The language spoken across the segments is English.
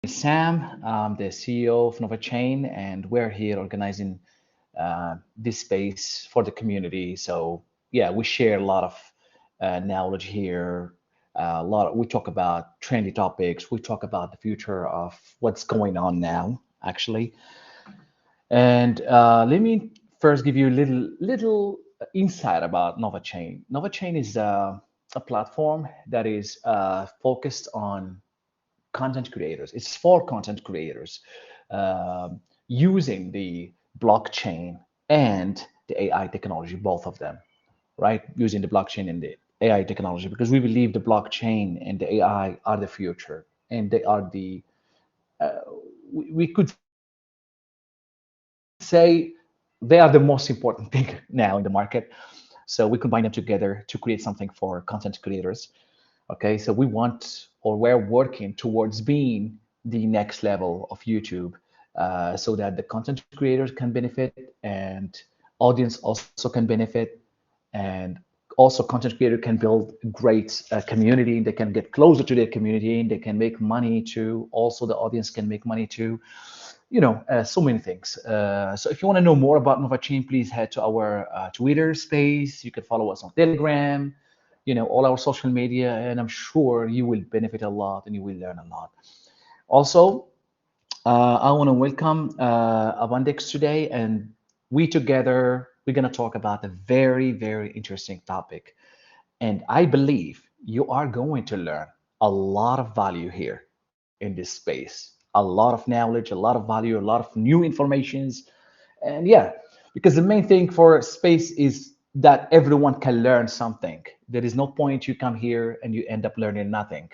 Sam. I'm the CEO of NovaChain, and we're here organizing this space for the community. So yeah, we share a lot of knowledge here. We talk about trendy topics. We talk about the future of what's going on now, actually. And let me first give you a little insight about NovaChain. NovaChain is a platform that is focused on content creators. It's for content creators using the blockchain and the AI technology, both of them, right? Using the blockchain and the AI technology because we believe the blockchain and the AI are the future, and they are we could say they are the most important thing now in the market. So we combine them together to create something for content creators. Okay, so we want or we're working towards being the next level of YouTube so that the content creators can benefit and audience also can benefit, and also content creator can build a great community. They can get closer to their community and they can make money too. Also, the audience can make money too. So many things. So if you want to know more about NovaChain, please head to our Twitter space. You can follow us on Telegram, all our social media, and I'm sure you will benefit a lot and you will learn a lot. Also, I want to welcome Abundex today, and we together, we're going to talk about a very, very interesting topic. And I believe you are going to learn a lot of value here in this space, a lot of knowledge, a lot of value, a lot of new informations. And yeah, because the main thing for space is that everyone can learn something. There is no point you come here and you end up learning nothing.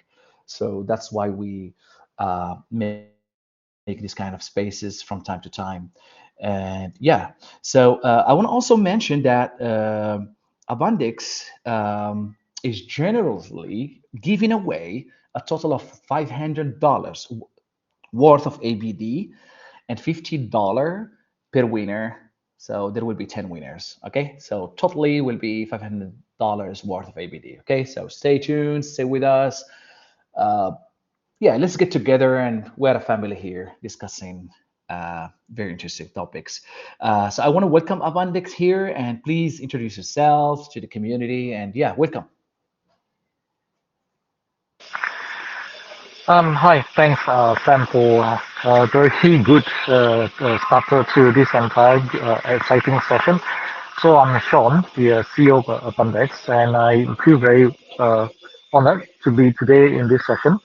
So that's why we make these kind of spaces from time to time. And yeah, so I want to also mention that Abundex is generously giving away a total of $500 worth of ABD and $50 per winner. So there will be 10 winners. Okay, so totally will be $500 worth of ABD. Okay, so stay tuned, stay with us. Uh, yeah, let's get together, and we're a family here discussing very interesting topics. So I want to welcome Avandex here, and please introduce yourselves to the community. And yeah, welcome. Hi, thanks, Sam, for a very good starter to this entire exciting session. So I'm Sean, the CEO of Abundex, and I feel very honored to be today in this session.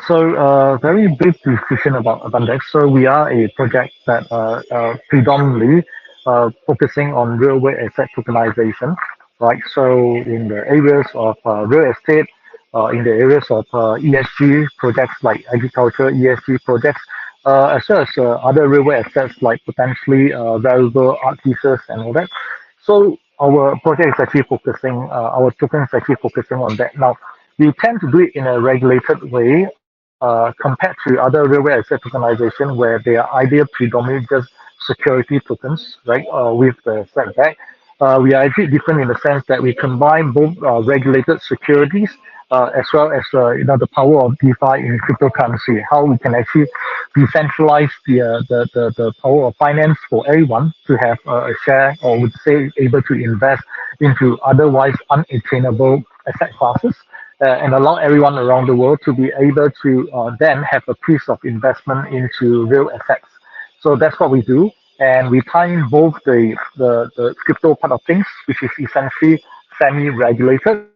So, very brief description about Abundex. So, we are a project that predominantly focusing on real-world asset tokenization, right? So, in the areas of real estate, in the areas of ESG projects like agriculture, ESG projects, as well as other real-world assets like potentially valuable art pieces and all that. So our project is actually focusing, our token is actually focusing on that. Now, we tend to do it in a regulated way compared to other real-world asset tokenization where they are either predominantly just security tokens, right, with the setback. We are actually different in the sense that we combine both regulated securities as well as the power of DeFi in cryptocurrency. How we can actually decentralize the power of finance for everyone to have a share, or would say able to invest into otherwise unattainable asset classes. And allow everyone around the world to be able to then have a piece of investment into real assets. So that's what we do. And we tie in both the crypto part of things, which is essentially semi-regulated,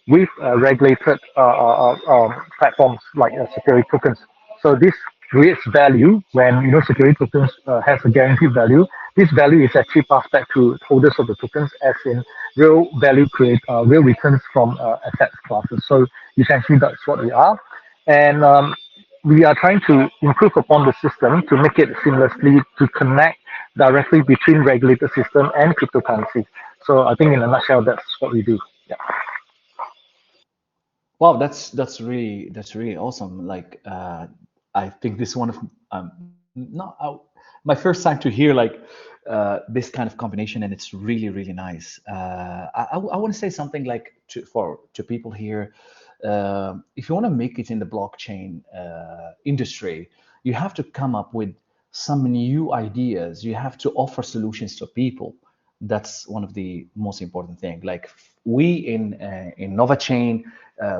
with regulated platforms like security tokens. So this creates value when security tokens has a guaranteed value. This value is actually passed back to holders of the tokens as in real value create real returns from asset classes. So essentially that's what we are. And we are trying to improve upon the system to make it seamlessly to connect directly between regulated system and cryptocurrency. So I think in a nutshell, that's what we do. Yeah. Wow, that's really awesome. Like, I think this is one of not my first time to hear like this kind of combination, and it's really nice. I want to say something like to people here. If you want to make it in the blockchain industry, you have to come up with some new ideas. You have to offer solutions to people. That's one of the most important thing. Like we in NovaChain,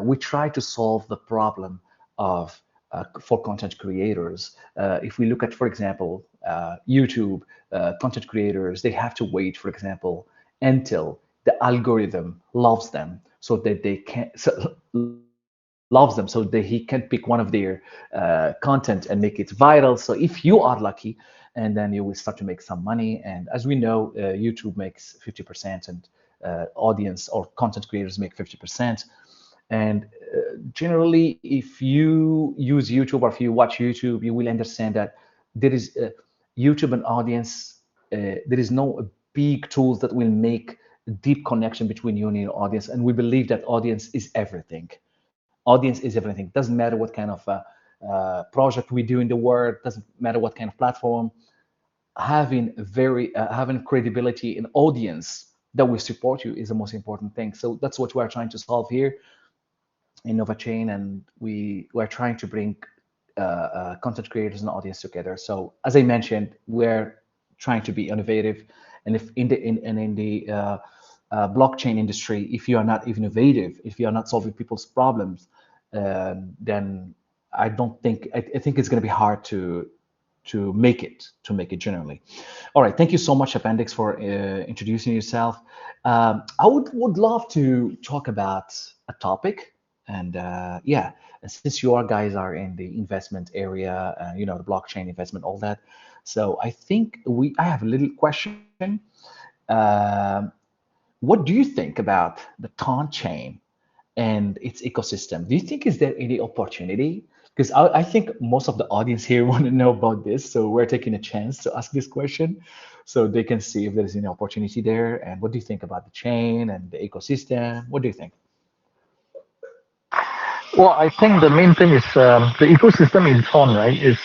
we try to solve the problem of for content creators. If we look at, for example, YouTube, content creators, they have to wait, for example, until the algorithm loves them so that they can loves them so that he can pick one of their content and make it viral. So if you are lucky, and then you will start to make some money. And as we know, YouTube makes 50% and audience or content creators make 50%. And generally, if you use YouTube or if you watch YouTube, you will understand that there is YouTube and audience. There is no big tools that will make a deep connection between you and your audience. And we believe that audience is everything. Audience is everything. Doesn't matter what kind of project we do in the world. Doesn't matter what kind of platform. Having credibility in audience that will support you is the most important thing. So that's what we are trying to solve here in NovaChain, and we're trying to bring content creators and audience together. So as I mentioned, we're trying to be innovative, and if in the blockchain industry, if you are not innovative, if you are not solving people's problems, then I think it's going to be hard to make it generally. All right, thank you so much, Appendix, for introducing yourself. I would love to talk about a topic, and yeah, and since you guys are in the investment area, you know, the blockchain investment, all that. So I think I have a little question. Um, what do you think about the Ton chain and its ecosystem? Do you think is there any opportunity? Because I think most of the audience here want to know about this, so we're taking a chance to ask this question, so they can see if there's any opportunity there. And what do you think about the chain and the ecosystem? What do you think? Well, I think the main thing is the ecosystem in Tron, right, is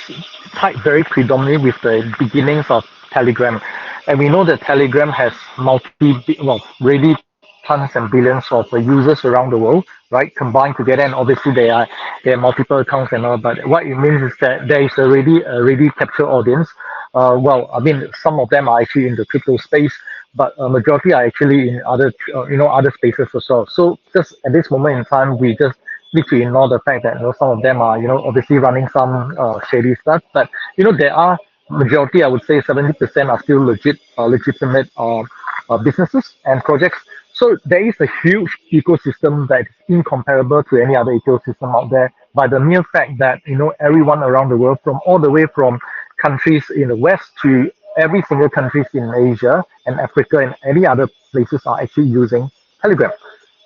tied very predominantly with the beginnings of Telegram. And we know that Telegram has really tons and billions of users around the world, right, combined together. And obviously there are multiple accounts and all. But what it means is that there is already captured audience. Well, I mean, some of them are actually in the crypto space, but a majority are actually in other spaces as well. So just at this moment in time, we just need to ignore the fact that some of them are obviously running some shady stuff, but there are majority, I would say 70% are still legitimate businesses and projects. So there is a huge ecosystem that is incomparable to any other ecosystem out there by the mere fact that everyone around the world, from all the way from countries in the West to every single countries in Asia and Africa and any other places are actually using Telegram.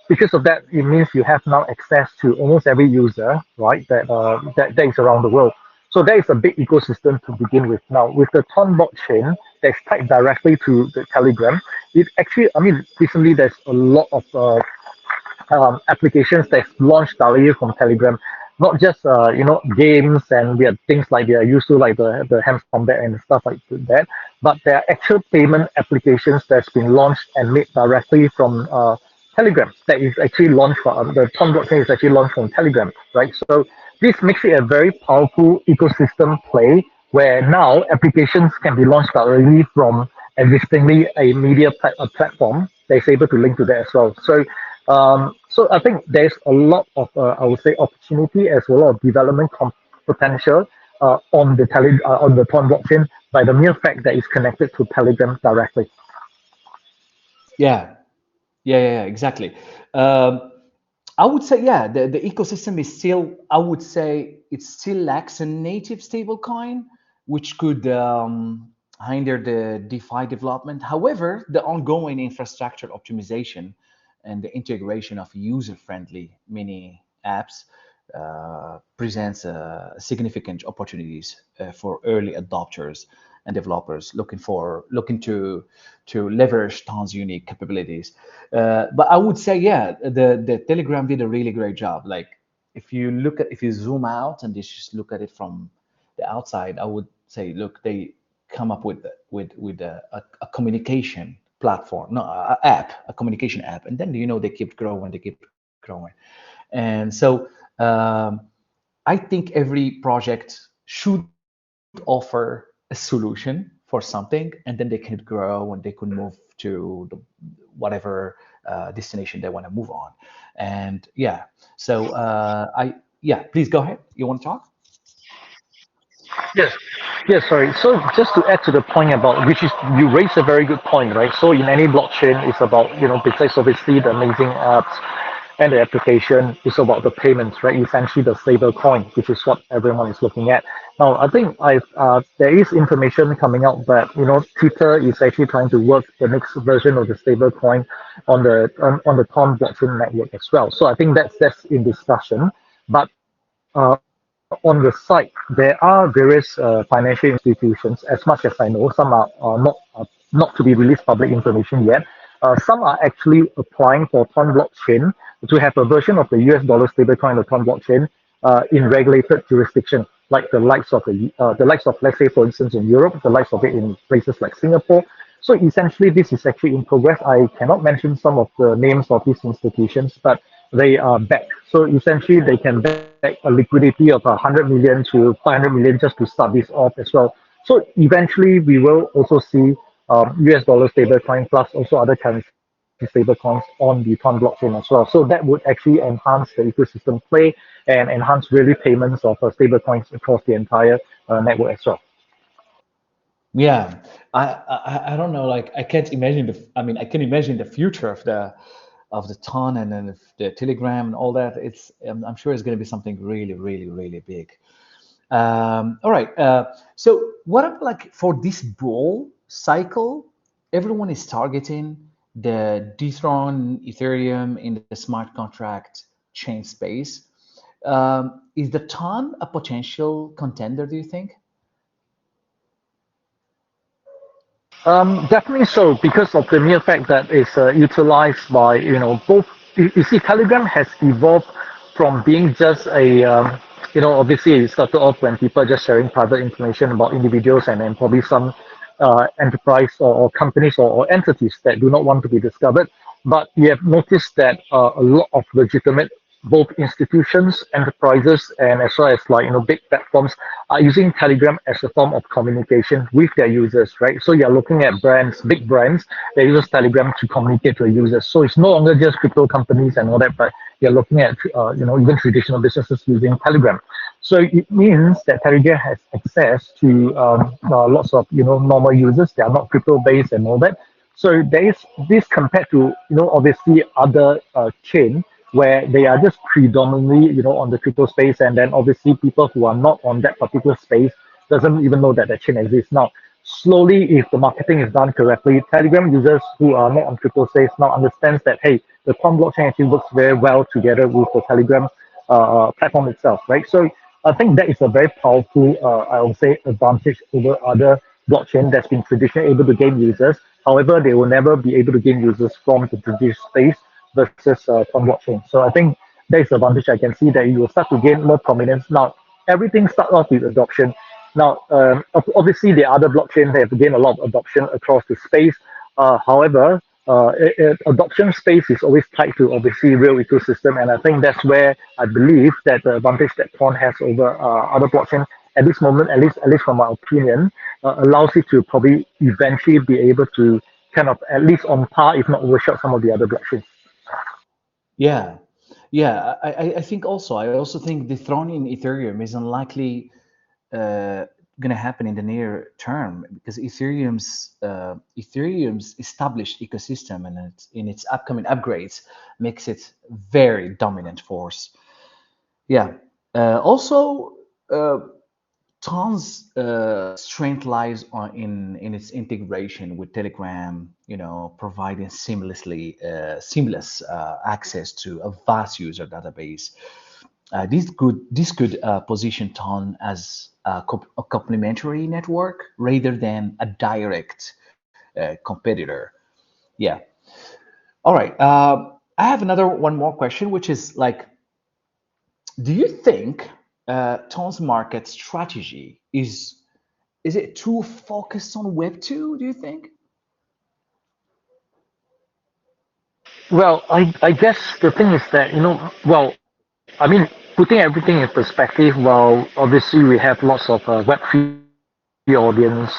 Because of that, it means you have now access to almost every user, right? That is around the world. So there is a big ecosystem to begin with. Now, with the Ton blockchain that's tied directly to the Telegram, it actually, I mean, recently there's a lot of applications that's launched directly from Telegram. Not just games and weird things like they are used to, like the Hams Combat and stuff like that, but there are actual payment applications that's been launched and made directly from Telegram. That is actually launched from the Ton blockchain is actually launched from Telegram, right? So this makes it a very powerful ecosystem play where now applications can be launched directly from existingly a a platform that is able to link to that as well. So I think there's a lot of I would say opportunity as well as development potential on the Ton blockchain by the mere fact that it's connected to Telegram directly. Yeah, yeah, exactly. Um, I would say, yeah, the ecosystem is still, I would say it still lacks a native stablecoin, which could hinder the DeFi development. However, the ongoing infrastructure optimization and the integration of user-friendly mini apps presents significant opportunities for early adopters and developers looking to leverage Ton's unique capabilities. But I would say, yeah, the Telegram did a really great job. Like if you zoom out and just look at it from the outside, I would say, look, they come up with a communication platform, no, a communication app, and then they keep growing, and so I think every project should offer a solution for something, and then they can grow and they could move to whatever destination they want to move on. And yeah, so yeah, please go ahead. You want to talk? Yes, yes, sorry. So just to add to the point about, which is, you raised a very good point, right? So in any blockchain, it's about, besides obviously the amazing apps and the application, it's about the payments, right? Essentially the stable coin, which is what everyone is looking at. Now, I think there is information coming out that, Twitter is actually trying to work the next version of the stable coin on the Tom blockchain network as well. So I think that's in discussion. But on the site, there are various financial institutions, as much as I know. Some are not to be released public information yet. Some are actually applying for Tron blockchain to have a version of the US dollar stablecoin of Tron blockchain in regulated jurisdiction, like the likes of, let's say, for instance, in Europe, the likes of it in places like Singapore. So essentially, this is actually in progress. I cannot mention some of the names of these institutions, but they are backed. So essentially, they can back a liquidity of 100 million to 500 million just to start this off as well. So eventually, we will also see US dollar stablecoin plus also other currency stablecoins on the Tron blockchain as well. So that would actually enhance the ecosystem play and enhance really payments of stablecoins across the entire network as well. Yeah, I don't know. Like I can't imagine the. I mean, I can imagine the future of the ton and then the Telegram and all that. I'm sure it's going to be something really, really, really big. All right. So what about like for this bull cycle, everyone is targeting the dethrone Ethereum in the smart contract chain space. Is the ton a potential contender? Do you think? Definitely so, because of the mere fact that it's utilized by, both. You see, Telegram has evolved from being just obviously it started off when people are just sharing private information about individuals and then probably some enterprise or companies or entities that do not want to be discovered. But we have noticed that a lot of legitimate both institutions, enterprises, and as well as like big platforms are using Telegram as a form of communication with their users, right? So you're looking at brands, big brands, they use Telegram to communicate to their users. So it's no longer just crypto companies and all that, but you're looking at even traditional businesses using Telegram. So it means that Telegram has access to lots of normal users. They are not crypto based and all that. So there is this compared to obviously other chain where they are just predominantly on the crypto space, and then obviously people who are not on that particular space doesn't even know that chain exists. Now slowly, if the marketing is done correctly, Telegram users who are not on crypto space now understands that, hey, the Quant blockchain actually works very well together with the Telegram platform itself, right? So I think that is a very powerful, I would say, advantage over other blockchain that's been traditionally able to gain users. However, they will never be able to gain users from the traditional space versus from blockchain. So I think that is the advantage I can see, that you will start to gain more prominence. Now, everything starts off with adoption. Now, obviously, the other blockchains have gained a lot of adoption across the space. However, adoption space is always tied to obviously real ecosystem, and I think that's where I believe that the advantage that Tron has over other blockchains at this moment, at least from my opinion, allows it to probably eventually be able to kind of at least on par, if not overshot some of the other blockchains. Yeah, yeah. I think also. I also think the throne in Ethereum is unlikely going to happen in the near term because Ethereum's established ecosystem and in its upcoming upgrades makes it very dominant force. Yeah. Also, uh, Ton's strength lies in its integration with Telegram, providing seamless access to a vast user database. This could position Ton as a complementary network rather than a direct competitor. Yeah. All right. I have another one more question, which is like, do you think Ton's market strategy is it too focused on Web two? Do you think? Well, I guess the thing is that, I mean, putting everything in perspective, well, obviously we have lots of Web3 projects audience,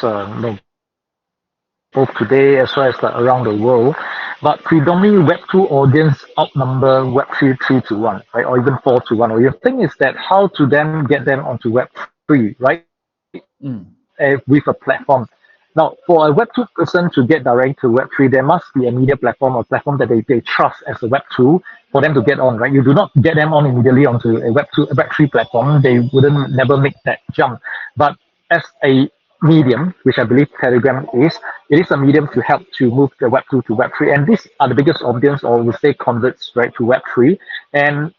both today as well as like around the world. But predominantly Web2 audience outnumber Web3 3-1, right? Or even 4-1. Or your thing is that how to then get them onto Web3, right? With a Mm, platform. Now, for a Web2 person to get direct to Web3, there must be a media platform or platform that they trust as a Web2 for them to get on, right? You do not get them on immediately onto a Web3 platform. They wouldn't never make that jump. But as a medium, which I believe Telegram is, it is a medium to help to move the Web2 to Web3. And these are the biggest audience, or we say converts, right, to Web3. And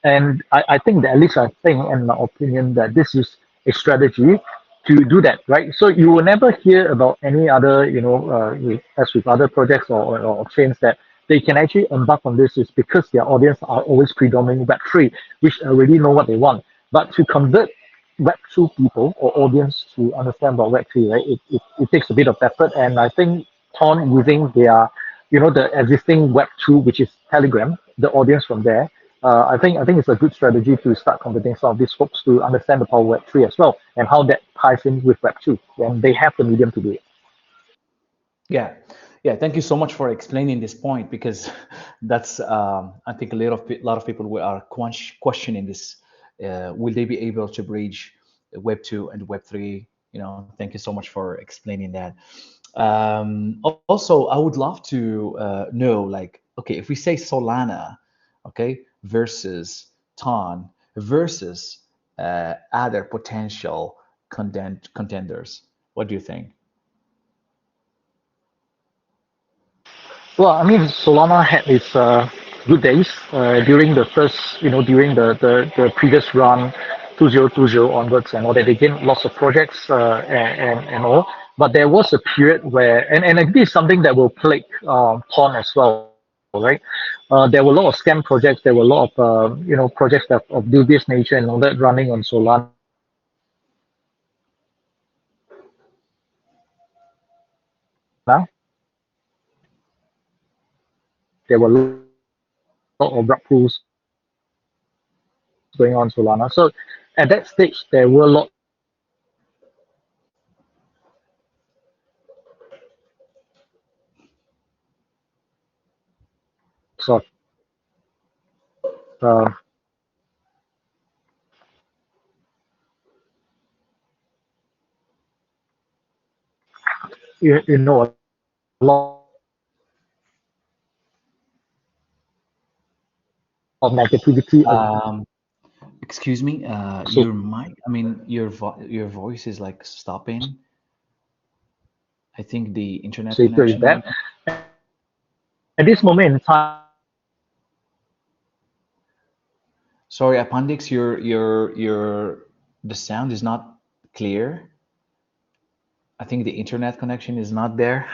I think that, at least I think, in my opinion, that this is a strategy to do that, right? So you will never hear about any other, as with other projects or chains that they can actually embark on this is because their audience are always predominantly Web3, which already know what they want. But to convert Web2 people or audience to understand about Web3, right, it takes a bit of effort. And I think Ton using their, the existing Web2, which is Telegram, the audience from there, I think it's a good strategy to start converting some of these folks to understand the power of Web3 as well and how that ties in with Web2. And they have the medium to do it. yeah, yeah. Thank you so much for explaining this point because that's I think lot of people are questioning this. Will they be able to bridge Web 2 and Web 3? Thank you so much for explaining that. Also, I would love to know, like, okay, if we say Solana, okay, versus Ton versus other potential contenders, what do you think? Well, I mean, Solana had its good days during the first, during the previous run, 2020 onwards and all that. They gained lots of projects and all. But there was a period where, and this is something that will plague Pawn as well, right? There were a lot of scam projects. There were a lot of, projects that of dubious nature and all that running on Solana. There were a lot of rug pulls going on Solana. So at that stage, there were lots of uh, a lot of negativity around Um, Excuse me, so your mic, I mean, your voice is like stopping. I think the internet associated with connection that. might be. At this moment in time, Sorry, Appendix, the sound is not clear. I think the internet connection is not there.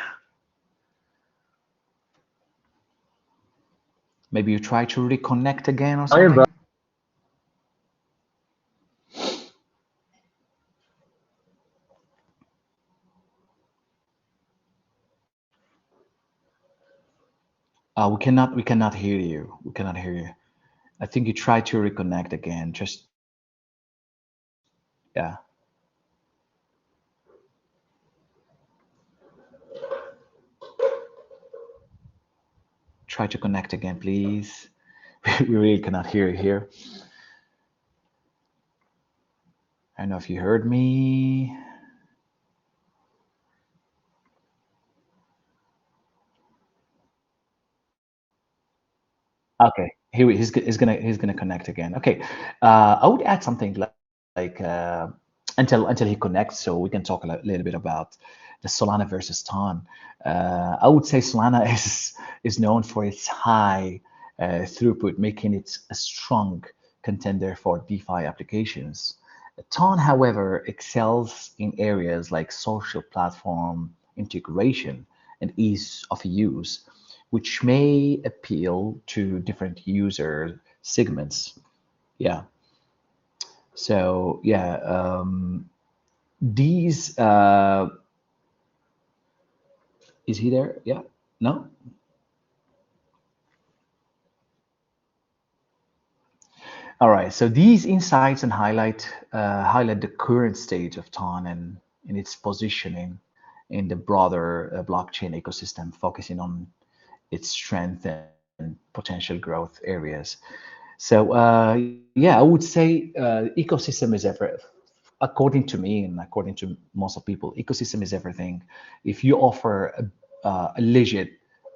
Maybe you try to reconnect again or however, something. We cannot hear you. We cannot hear you. I think you try to reconnect again. Just yeah, try to connect again, please. We really cannot hear you here. I don't know if you heard me. Okay, he's gonna connect again. Okay, I would add something like until he connects, so we can talk little bit about the Solana versus Ton. I would say Solana is known for its high throughput, making it a strong contender for DeFi applications. Ton, however, excels in areas like social platform integration and ease of use, which may appeal to different user segments. Yeah. So yeah, these is he there? Yeah. No. All right. So these insights and highlight the current stage of Ton and in its positioning in the broader blockchain ecosystem, focusing on its strength and potential growth areas. So yeah, I would say ecosystem is according to me and according to most of people, ecosystem is everything. If you offer a legit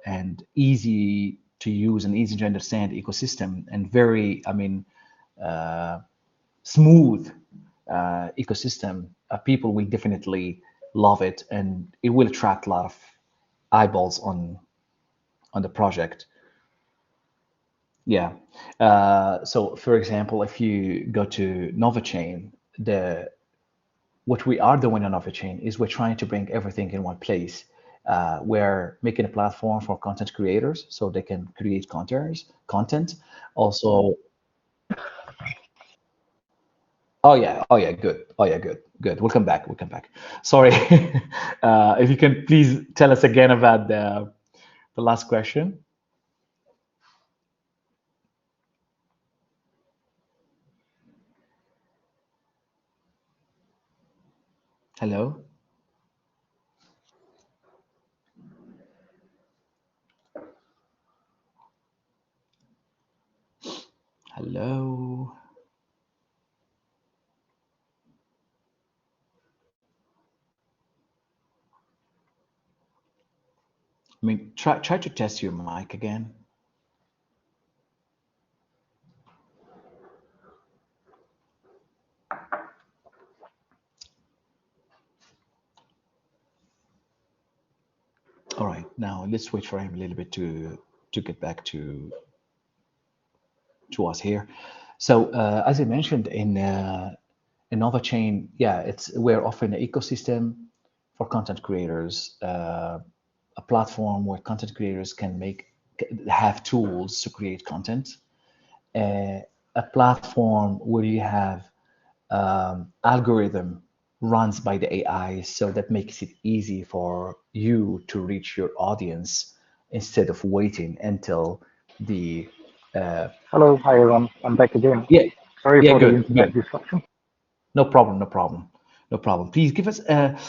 and easy to use and easy to understand ecosystem and very, I mean, smooth ecosystem, people will definitely love it, and it will attract a lot of eyeballs on the project. Yeah. So, for example, if you go to NovaChain, the what we are doing on NovaChain is we're trying to bring everything in one place. We're making a platform for content creators so they can create content. Also, oh yeah, good. Oh yeah, good, good. We'll come back. We'll come back. Sorry. If you can please tell us again about the last question. Hello. Hello. I mean, try to test your mic again. All right, now let's wait for him a little bit to get back to us here. So as I mentioned in NovaChain, yeah, it's we're offering an ecosystem for content creators, a platform where content creators can have tools to create content, a platform where you have algorithm runs by the AI, so that makes it easy for you to reach your audience instead of waiting until the Hello, hi everyone. I'm back again. yeah, Sorry yeah, for the good, internet good. disruption. No problem, no problem, no problem. Please give us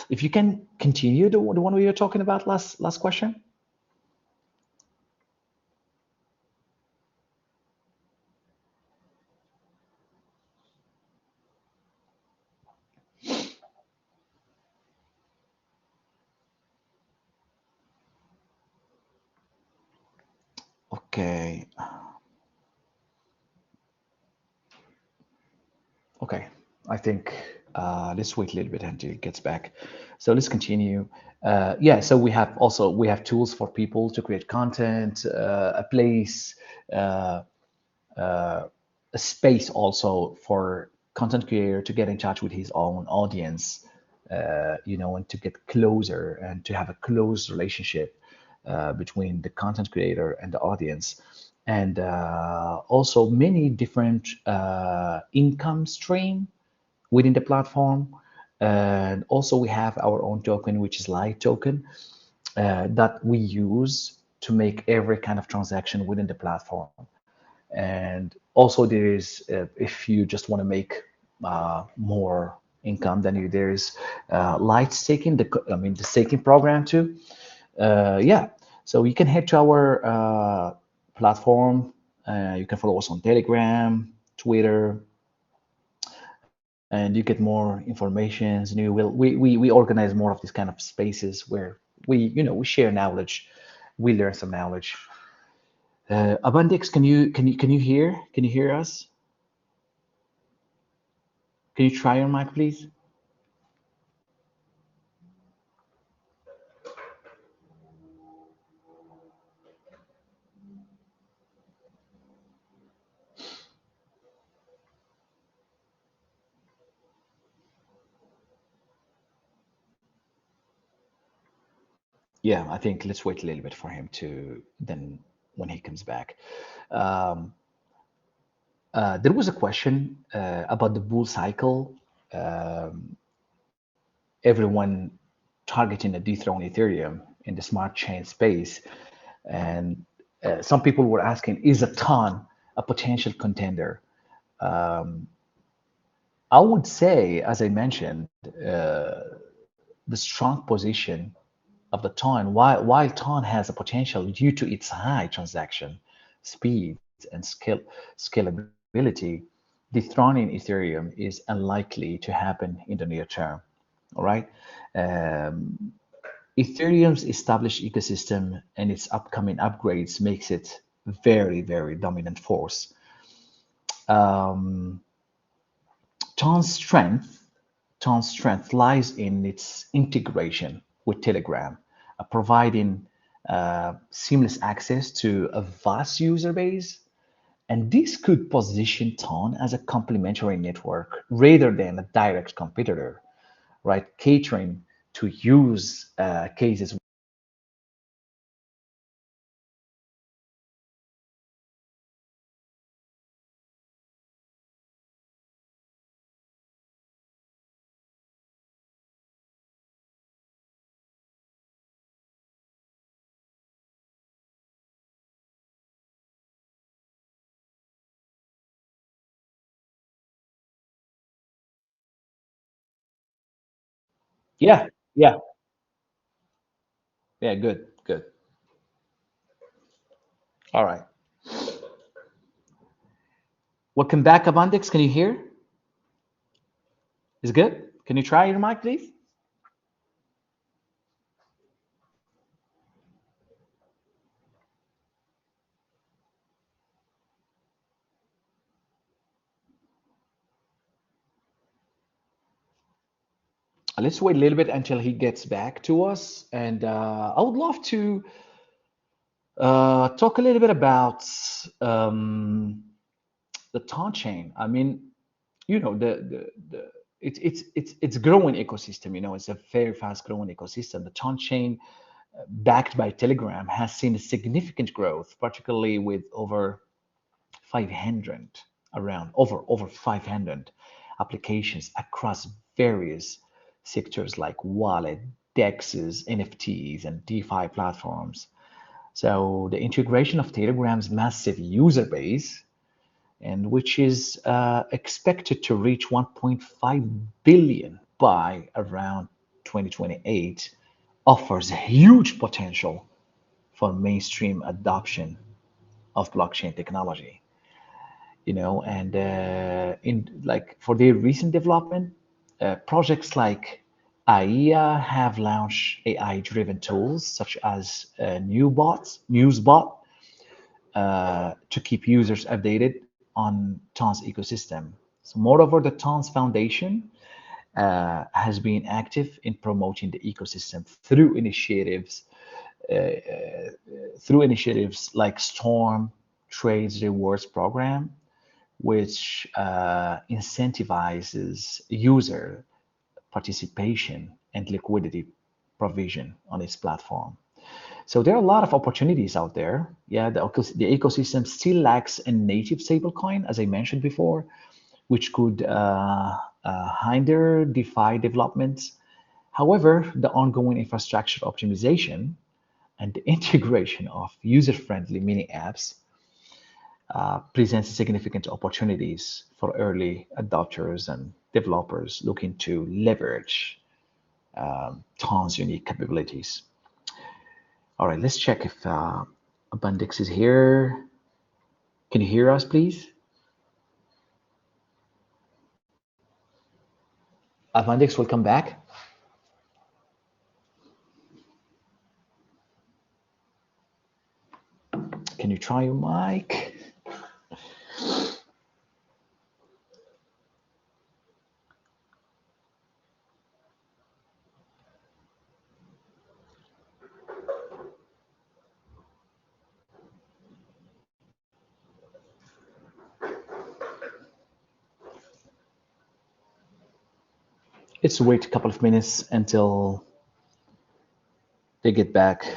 if you can continue the one we were talking about last question. Okay, okay. I think let's wait a little bit until it gets back. So let's continue. Yeah, so we have tools for people to create content, a place, uh, a space also for content creator to get in touch with his own audience, and to get closer and to have a close relationship between the content creator and the audience, and also many different income stream within the platform. And also we have our own token, which is Light token, that we use to make every kind of transaction within the platform. And also there is, if you just want to make more income, then there's Light staking, the staking program too. Yeah, so you can head to our platform. You can follow us on Telegram, Twitter, and you get more informations. And we organize more of these kind of spaces where we share knowledge, we learn some knowledge. Abundex, can you hear us? Can you try your mic, please? Yeah, I think let's wait a little bit for him to then when he comes back. Um, there was a question about the bull cycle. Um, Everyone targeting to dethrone Ethereum in the smart chain space, and some people were asking, is a ton a potential contender? I would say, as I mentioned, the strong position of the Ton, while Ton has a potential due to its high transaction speeds and scalability, dethroning Ethereum is unlikely to happen in the near term. All right. Um, Ethereum's established ecosystem and its upcoming upgrades makes it very, very dominant force. Um, Ton's strength, Ton's strength lies in its integration with Telegram, providing seamless access to a vast user base. And this could position Ton as a complementary network rather than a direct competitor, right? Catering to use cases. Yeah, yeah, yeah. Good, good. All right. Welcome back, Abundex. Can you hear? Is good? Can you try your mic, please? Let's wait a little bit until he gets back to us. And I would love to talk a little bit about um, the taunt chain. I mean, it's growing ecosystem. It's a very fast growing ecosystem. The taunt chain, backed by Telegram, has seen a significant growth, particularly with over 500 over 500 applications across various sectors like wallet, dexes, NFTs, and DeFi platforms. So the integration of Telegram's massive user base, and which is expected to reach 1.5 billion by around 2028, offers huge potential for mainstream adoption of blockchain technology. And in like for their recent development, projects like AIA have launched AI-driven tools such as Newsbot, to keep users updated on Ton's ecosystem. So, moreover, the Ton's Foundation has been active in promoting the ecosystem through initiatives like Storm Trades Rewards Program, which incentivizes user participation and liquidity provision on its platform. So there are a lot of opportunities out there. Yeah, the ecosystem still lacks a native stablecoin, as I mentioned before, which could hinder DeFi developments. However, the ongoing infrastructure optimization and the integration of user-friendly mini apps presents significant opportunities for early adopters and developers looking to leverage Ton's unique capabilities. All right, let's check if Abundex is here. Can you hear us, please? Abundex will come back. Can you try your mic? Let's wait a couple of minutes until they get back.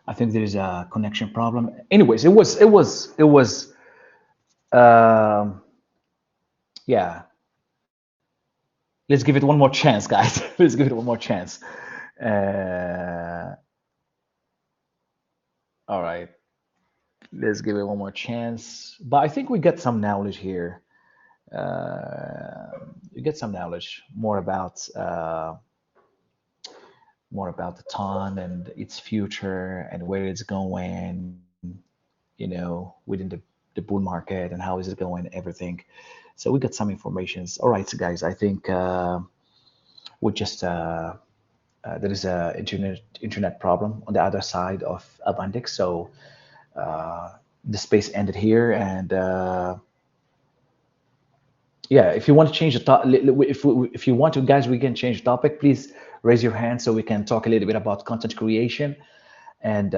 I think there is a connection problem. Anyways, um, yeah. Let's give it one more chance, guys. Let's give it one more chance. Uh, all right, let's give it one more chance. But I think we get some knowledge here. you get some knowledge more about the ton and its future and where it's going, within the bull market and how is it going, everything. So we got some informations. All right, so guys, I think we just there is a internet problem on the other side of Abundex, so the space ended here, and yeah, if you want to change the topic, if you want to, guys, we can change the topic. Please raise your hand so we can talk a little bit about content creation and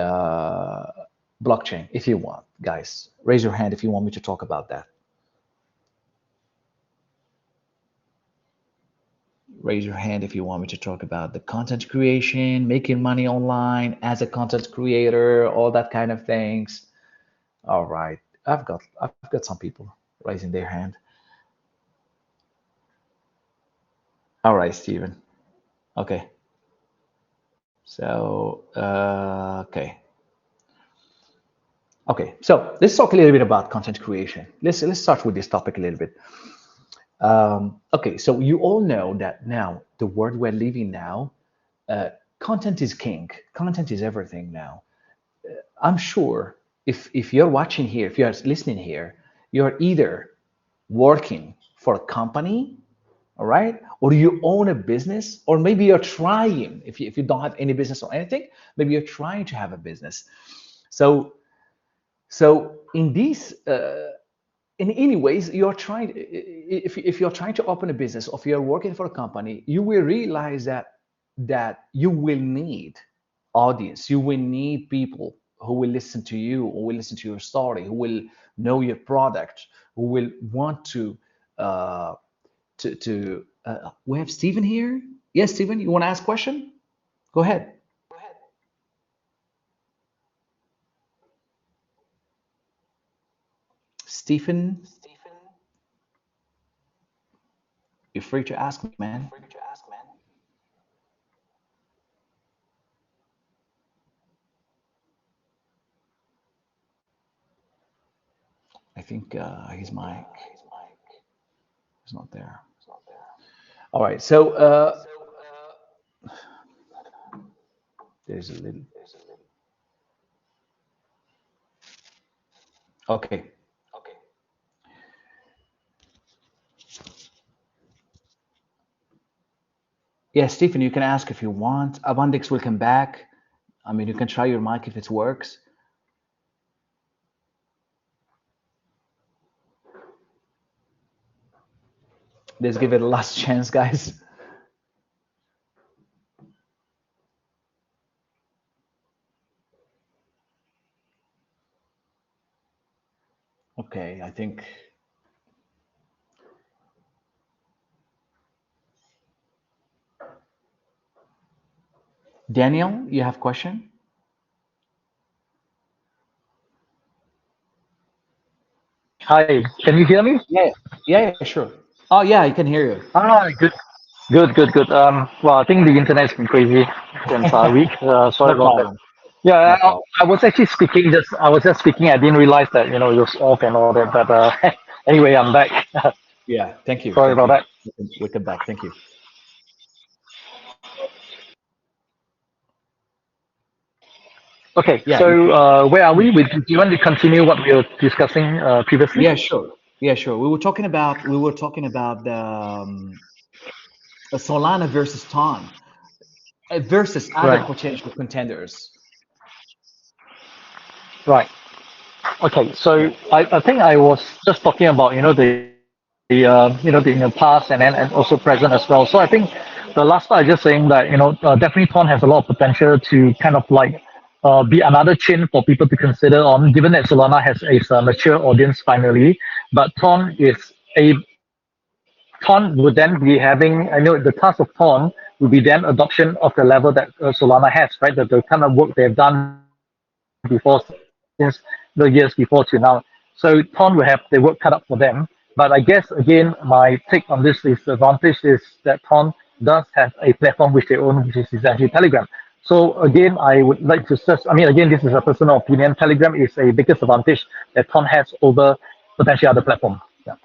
blockchain. If you want, guys, raise your hand if you want me to talk about that. Raise your hand if you want me to talk about the content creation, making money online as a content creator, all that kind of things. All right, I've got some people raising their hand. All right, Steven. Okay. So, okay. So let's talk a little bit about content creation. Let's start with this topic a little bit. Okay. So you all know that now the world we're living now, content is king. Content is everything now. I'm sure if you're watching here, if you're listening here, you're either working for a company, all right, or you own a business, or maybe you're trying, if you don't have any business or anything, maybe you're trying to have a business. So in these in any ways you're trying, if you're trying to open a business or if you're working for a company, you will realize that you will need audience, you will need people who will listen to you, who will listen to your story, who will know your product, who will want uh, to we have Stephen here. Yes, Stephen, you want to ask a question? Go ahead. Stephen, you're free to ask me, man. I think his mic is not there. All right, so there's a little. Okay. Yeah, Stephen, you can ask if you want. Abundex will come back. I mean, you can try your mic if it works. Let's give it a last chance, guys. Okay, I think Daniel, you have question? Hi, can you hear me? Yeah, yeah, sure. Oh, yeah, I can hear Ah, good, good. Well, I think the internet's been crazy the entire you. week. Sorry No about that. problem. Yeah, No problem. I was actually speaking. I was just speaking. I didn't realize that it was off and all that. But anyway, I'm back. Yeah, thank you, Sorry thank about you. that. We come back. Thank you. Okay, Yeah, so where are we? Do you want to continue what we were discussing previously? yeah, sure. Yeah, sure. We were talking about the Solana versus Ton versus other Right, potential contenders. right. Okay, Yeah. so I think I was just talking about the in the past and also present as well. So I think the last part I just saying that definitely Ton has a lot of potential to kind of like be another chain for people to consider on, given that Solana has a mature audience finally, but Ton would then be having, I know the task of Ton would be then adoption of the level that Solana has, right? The kind of work they've done before since the years before to now. So Ton will have the work cut out for them. But I guess again, my take on this is the advantage is that Ton does have a platform which they own, which is essentially Telegram. So again, I would like to stress, I mean, again, this is a personal opinion. Telegram is a biggest advantage that Ton has over potentially other platforms. Yeah.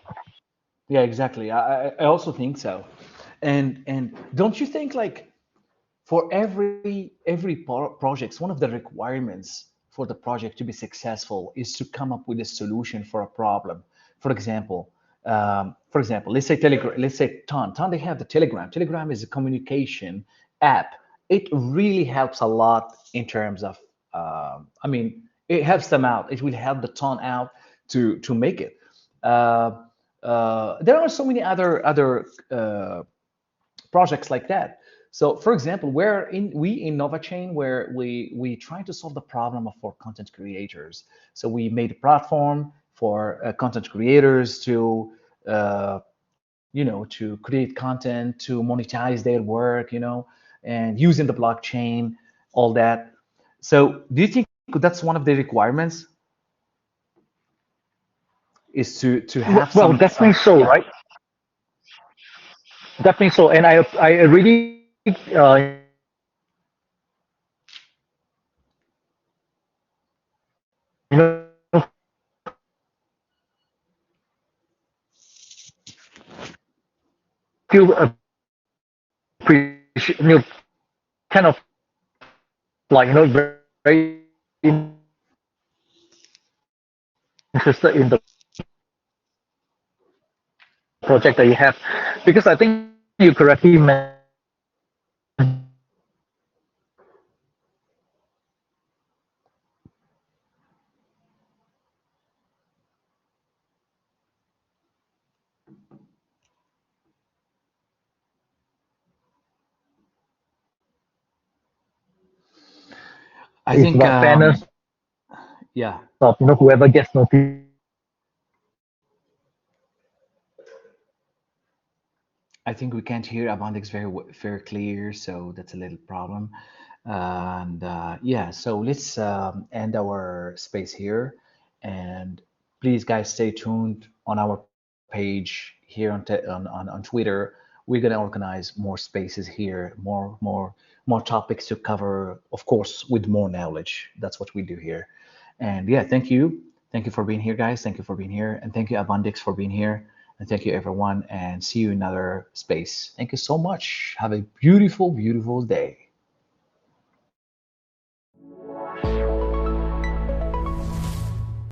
Yeah, exactly. I also think so. And don't you think like for every project, one of the requirements for the project to be successful is to come up with a solution for a problem. For example, let's say Telegram, let's say Ton. They have the Telegram. Telegram is a communication app. It really helps a lot in terms of, I mean, it helps them out. It will help the Ton out to make it. Uh, there are so many other projects like that. So, for example, we in NovaChain where we try to solve the problem of for content creators. So we made a platform for content creators to to create content, to monetize their work, and using the blockchain, all that. So, do you think that's one of the requirements is to have Well, some definitely so, yeah. right? Definitely so. And I really, feel appreciate, kind of like very interested in the project that you have, because I think you correctly mentioned I it's think about fairness yeah. of whoever gets notified. I think we can't hear Abundex very clear, so that's a little problem. And yeah, so let's end our space here. And please, guys, stay tuned on our page here on Twitter. We're gonna organize more spaces here, more topics to cover, of course, with more knowledge. That's what we do here. And yeah, thank you for being here, guys. Thank you for being here, and thank you, Abundix, for being here. And thank you, everyone, and see you in another space. Thank you so much. Have a beautiful, beautiful day.